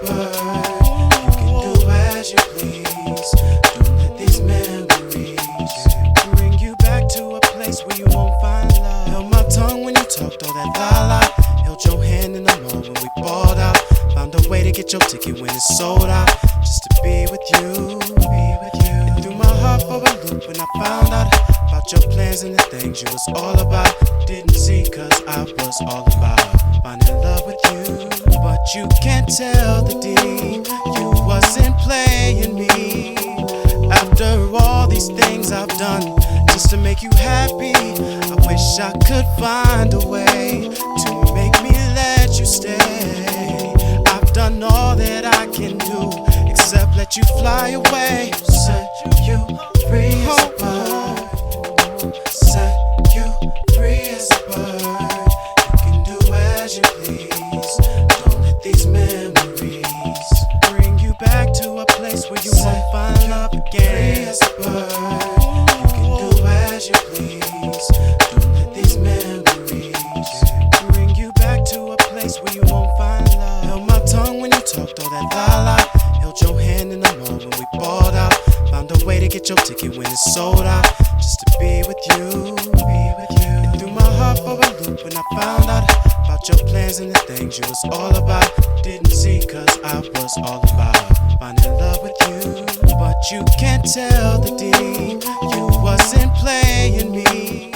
bird. You can do as you please. Don't let these memories bring you back to a place where you won't find love. Held my tongue when you talked all that la-la. Held your hand in the mall when we balled out. Found a way to get your ticket when it's sold out. Just to be with you. It threw my heart for a loop when I found out about your plans and the things you was all about. Didn't see cause I was all about finding love with you. But you can't tell the D, you wasn't playing me. After all these things I've done just to make you happy, I wish I could find a way to make me let you stay. I've done all that I can do except let you fly away. Set you free as a bird. Set you free as a bird. You can do as you please. Don't let these memories bring you back to a place where you won't find love again. Free as a bird. You can do as you please. Don't let these memories bring you back to a place where you won't find love. Held my tongue when you talked all that la-la. Held your hand in the mall when we balled out. Found a way to get your ticket when it's sold out. Just to be with you. It threw my heart for a loop when I found out about your plans and the things you was all about. Didn't see cause I was all about finding love with you. But you can't tell the D, you wasn't playing me.